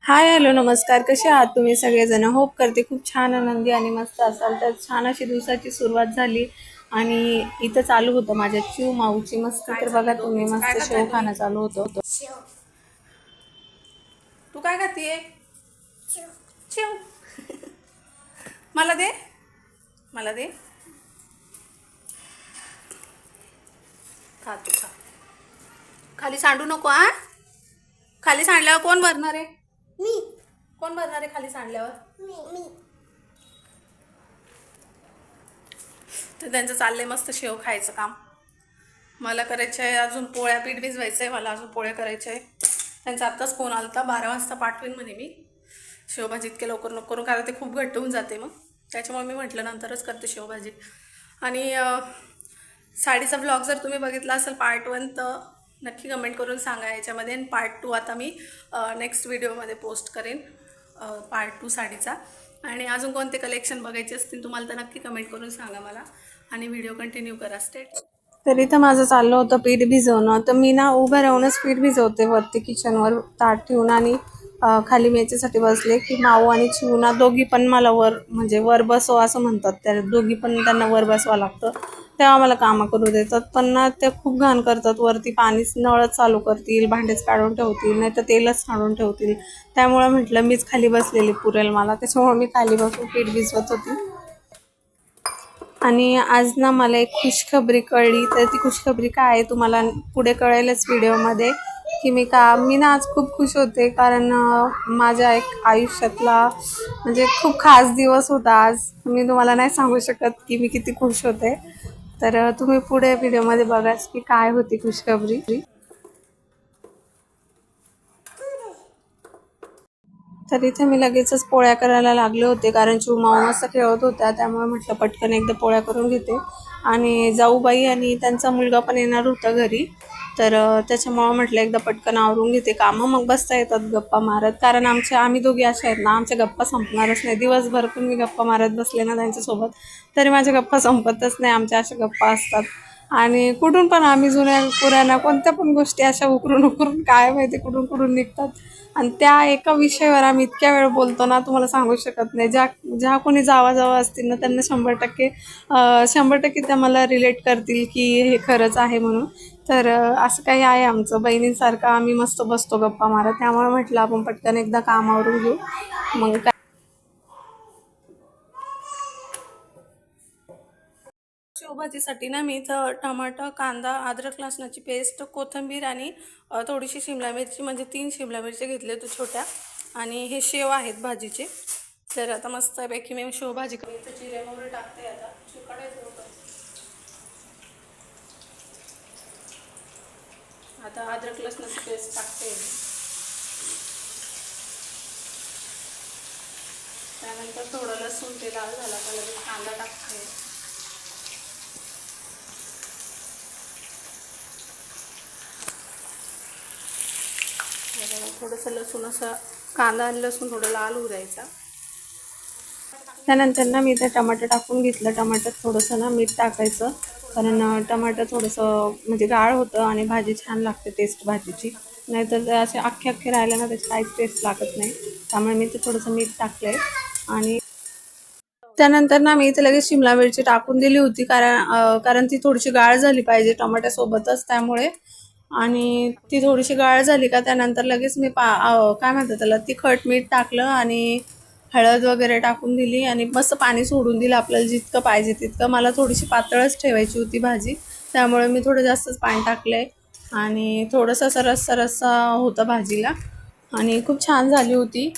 Hi hello नमस्कार. कसे आहात तुम्ही सगळेजण? होप करते खूप छान आनंदी आणि मस्त असाल. तर छान अशी दिवसाची सुरुवात झाली आणि इथं चालू होतं माझ्या चिव माऊची मस्त. तर बघा तुम्ही मस्त शेव खाणं चालू होतं. तू काय खातीये? चिव. मला दे, मला दे. खा तू खा. खाली सांडू नको आ. खाली सांडल्यावर कोण भरणार आहे? मी. कोण भरणार आहे खाली सांडल्यावर? मी. तर त्यांचं चाललंय मस्त शेव खायचं काम. मला करायचं आहे अजून पोळ्या, पीठ भिजवायचं आहे मला, अजून पोळ्या करायच्या आहे. त्यांचा आत्ताच फोन आला होता, 12 वाजता पाठवेन म्हणे मी. शेवभाजी इतके लवकर नको करू कारण ते खूप घट्ट होऊन जाते मग. त्याच्यामुळे मी म्हटलं नंतरच करते शेवभाजी. आणि साडीचा ब्लॉग जर तुम्ही बघितला असेल पार्ट 1 तर नक्की कमेंट करून सांगा याच्यामध्ये. आणि पार्ट 2 आता मी नेक्स्ट व्हिडिओमध्ये पोस्ट करेन, पार्ट 2 साडीचा. आणि अजून कोणते कलेक्शन बघायचे असतील तुम्हाला तर नक्की कमेंट करून सांगा मला. आणि व्हिडिओ कंटिन्यू करा. स्टेट तर इथं माझं चाललं होतं पीठ भिजवणं. तर मी ना उभं राहूनच पीठ भिजवते वरती किचनवर ताट ठेवून. आणि खाली मी याच्यासाठी बसले की माऊ आणि चिवना दोघी पण मला वर म्हणजे वर बसव असं म्हणतात. त्या दोघी पण त्यांना वर बसवावं लागतं तेव्हा मला कामं करू देतात. पण ना ते खूप घाण करतात. वरती पाणीच नळच चालू करतील, भांडेच काढून ठेवतील, नाही तर तेलच काढून ठेवतील. त्यामुळं म्हटलं मीच खाली बसलेली पुरेल मला, त्याच्यामुळे मी खाली बसून पीठ भिजवत होती. आणि आज ना मला एक खुशखबरी कळली. तर ती खुशखबरी काय आहे तुम्हाला पुढे कळेलच व्हिडिओमध्ये. की मी ना आज खूप खुश होते कारण माझ्या एक आयुष्यातला म्हणजे खूप खास दिवस होता आज. मी तुम्हाला नाही सांगू शकत की मी किती खुश होते. तर तुम्ही पुढे व्हिडिओमध्ये बघाच की काय होती खुशखबरी. तर इथे मी लगेचच पोळ्या करायला लागले होते कारण चिवमाऊ मस्त खेळत होत्या. त्यामुळे म्हटलं पटकन एकदा पोळ्या करून घेते. आणि जाऊबाई आणि त्यांचा मुलगा पण येणार होता घरी. तर त्याच्यामुळं म्हटलं एकदा पटकन आवरून घेते कामं, मग बसता येतात गप्पा मारत. कारण आम्ही दोघी अशा आहेत ना, आमच्या गप्पा संपणारच नाही. दिवसभर पण मी गप्पा मारत बसले ना त्यांच्यासोबत तरी माझ्या गप्पा संपतच नाही. आमच्या अशा गप्पा असतात. आणि कुठून पण आम्ही जुन्या पुराण्या कोणत्या पण गोष्टी अशा उकरून उकरून काय माहिती कुठून कुठून निघतात. आणि त्या एका विषयावर आम्ही इतक्या वेळ बोलतो ना तुम्हाला सांगू शकत नाही. ज्या ज्या कोणी जावा असतील ना त्यांना 100% त्या मला रिलेट करतील की हे खरंच आहे म्हणून. तर असं काही आहे आमचं बहिणींसारखं आम्ही मस्त बसतो गप्पा मारत. त्यामुळे म्हटलं आपण पटकन एकदा कामावरून घेऊ. मग शेवभाजीसाठी ना मी इथं टमाटर, कांदा, अद्रक लसणाची पेस्ट, कोथिंबीर आणि थोडीशी शिमला मिरची म्हणजे 3 शिमला मिरची घेतल्या होत्या छोट्या. आणि हे शेव आहेत भाजीचे. तर आता मस्तपैकी मी शेवभाजी करते. जिरे मोहरी टाकते आता. चिकटायचं होतं. आता अद्रक लसणाची पेस्ट टाकते. त्यानंतर थोडं लसूण ते लाल झाला का लगेच कांदा टाकते. थोडंसं लसूण असं कांदा आणि लसूण थोडं लाल होऊ द्यायचा. त्यानंतर ना मी ते टमाटर टाकून घेतलं. टमाटर थोडंसं ना मीठ टाकायचं कारण टमाटर थोडंसं म्हणजे गाळ होतं आणि भाजी छान लागते टेस्ट भाजीची. नाहीतर ते असे अख्खे अख्खे राहिले ना त्याची काहीच टेस्ट लागत नाही. त्यामुळे मी ते थोडंसं मीठ टाकलं आहे. आणि त्यानंतर ना मी इथे लगेच शिमला मिरची टाकून दिली होती कारण ती थोडीशी गाळ झाली पाहिजे टमाट्यासोबतच त्यामुळे. आणि ती थोडीशी गाळ झाली का त्यानंतर लगेच मी काय म्हणतात त्याला तिखट मीठ टाकलं आणि हळद वगैरे टाकून दिली आणि मस्त पाणी सोडून दिलं आपल्याला जितकं पाहिजे तितकं. मला थोडीशी पातळच ठेवायची होती भाजी त्यामुळे मी थोडं जास्तच पाणी टाकलंय. आणि थोडंसं असं रस्सा रस्सा होतं भाजीला आणि खूप छान झाली होती.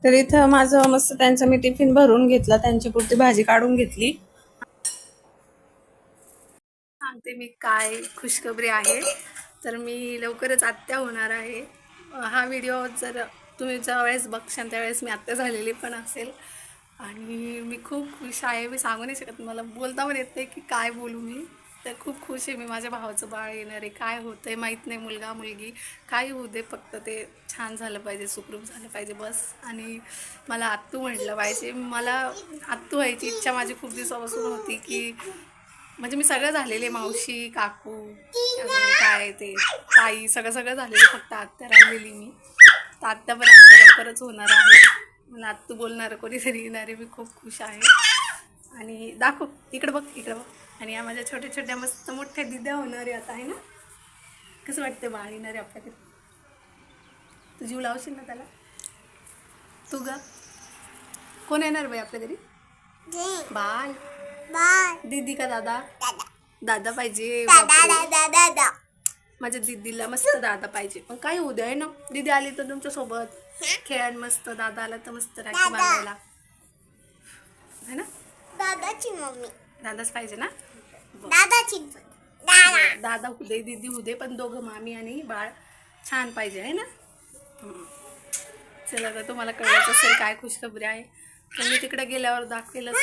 तर इथं माझं मस्त त्यांचा मी टिफिन भरून घेतला, त्यांची पुरती भाजी काढून घेतली. सांगते मी काय खुशखबरी आहे. तर मी लवकरच आत्या होणार आहे. हा व्हिडिओ जर तुम्ही ज्या वेळेस बघशाल त्यावेळेस मी आत्या झालेली पण असेल. आणि मी खूप खुश आहे. मी सांगू नाही शकत, मला बोलता पण येत नाही की काय बोलू मी. तर खूप खुश आहे मी. माझ्या भावाचं बाळ येणार आहे. काय होतं आहे माहीत नाही, मुलगा मुलगी काही होऊ दे, फक्त ते छान झालं पाहिजे, सुखरूप झालं पाहिजे बस. आणि मला आत्तू म्हटलं पाहिजे. मला आत्तू व्हायची इच्छा माझी खूप दिवसापासून होती की म्हणजे मी सगळं झालेले, मावशी काकू अजून काय ते ताई सगळं सगळं झालेलं, फक्त आत्या राहिलेली मी. तर आत्या पण आता लवकरच होणार आहे. मला आत्तू बोलणार कोणीतरी येणार आहे. मी खूप खुश आहे. आणि दाखव इकडं बघ, इकडं बघ. आणि या माझ्या छोट्या छोट्या मस्त मोठ्या दिद्या होणार आहे आता, आहे ना. कसं वाटतं बाळ येणार आहे आपल्याकडे? तू जीव लावशील ना त्याला? तू ग कोण येणार बाई आपल्या घरी? बाळ दीदी का दादा? दादा पाहिजे. बापरे. माझ्या दीदीला मस्त दादा पाहिजे. पण काय उद्या आहे ना, दीदी आली तर तुमच्या सोबत खेळायला मस्त, दादा आला तर मस्त राखी बांधायला, है ना. दादाची मम्मी दादाच पाहिजे ना. दादाची दादा हुदे दीदी हुदे, पण दोघं मामी आणि बाळ छान पाहिजे, आहे ना. चला तर तुम्हाला कळलंच असेल काय खुशखबरी आहे. तर मी तिकडे गेल्यावर दाखवेलच.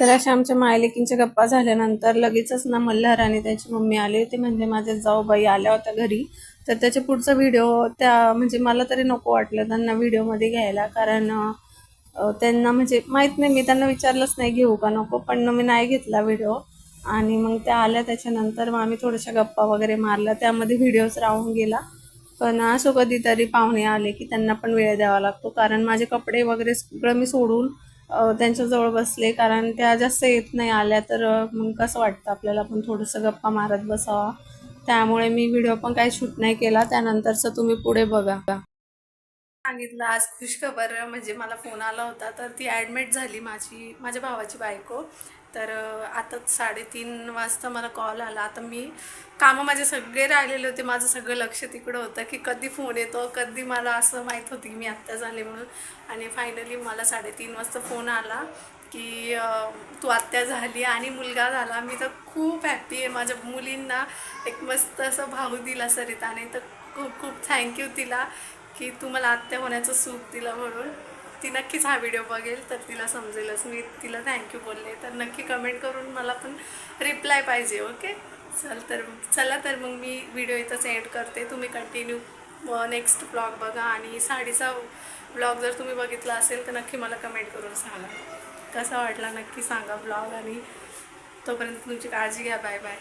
तर अशा आमच्या मायलेकींच्या गप्पा झाल्यानंतर लगेचच ना मल्हार आणि त्याची मम्मी आले होते, म्हणजे माझे जाऊबाई आल्या होत्या घरी. तर त्याच्या पुढचा व्हिडिओ त्या म्हणजे मला तरी नको वाटलं त्यांना व्हिडिओमध्ये घ्यायला, कारण त्यांना म्हणजे माहीत नाही, मी त्यांना विचारलंच नाही घेऊ का नको, पण मी नाही घेतला व्हिडिओ. आणि मग त्या आल्या त्याच्यानंतर मग आम्ही थोड्याशा गप्पा वगैरे मारल्या, त्यामध्ये व्हिडिओच राहून गेला. पण असं कधीतरी पाहुणे आले की त्यांना पण वेळ द्यावा लागतो, कारण माझे कपडे वगैरे सगळं मी सोडून त्यांच्याजवळ बसले, कारण त्या जास्त येत नाही आल्या तर मग कसं वाटतं आपल्याला पण थोडंसं गप्पा मारत बसावा. त्यामुळे मी व्हिडिओ पण काही शूट नाही केला. त्यानंतरचं तुम्ही पुढे बघा. सांगितलं आज खुशखबर, म्हणजे मला फोन आला होता, तर ती ॲडमिट झाली माझ्या भावाची बायको. तर आता 3:30 वाजता मला कॉल आला. आता मी कामं माझे सगळे राहिलेले होते, माझं सगळं लक्ष तिकडं होतं की कधी फोन येतो, कधी मला असं माहीत होती की मी आत्ता झाले म्हणून. आणि फायनली मला 3:30 वाजता फोन आला की तू आत्या झाली आणि मुलगा झाला. मी तर खूप हॅप्पी आहे. माझ्या मुलींना एक मस्त असं भाऊ दिला सरिताने, तर खूप खूप थँक्यू तिला की तू मला आत्या होण्याचं सुख दिलं म्हणून. ती नक्कीच हा व्हिडिओ बघेल तर तिला समजेलच मी तिला थँक्यू बोलले. तर नक्की कमेंट करून मला पण रिप्लाय पाहिजे. ओके चला तर मग मी व्हिडिओ इथंच एंड करते. तुम्ही कंटिन्यू नेक्स्ट ब्लॉग बघा, आणि साडीचा ब्लॉग जर तुम्ही बघितला असेल तर नक्की मला कमेंट करून सांगा कसा वाटला, नक्की सांगा ब्लॉग. आणि तोपर्यंत तुमची काळजी घ्या. Bye bye.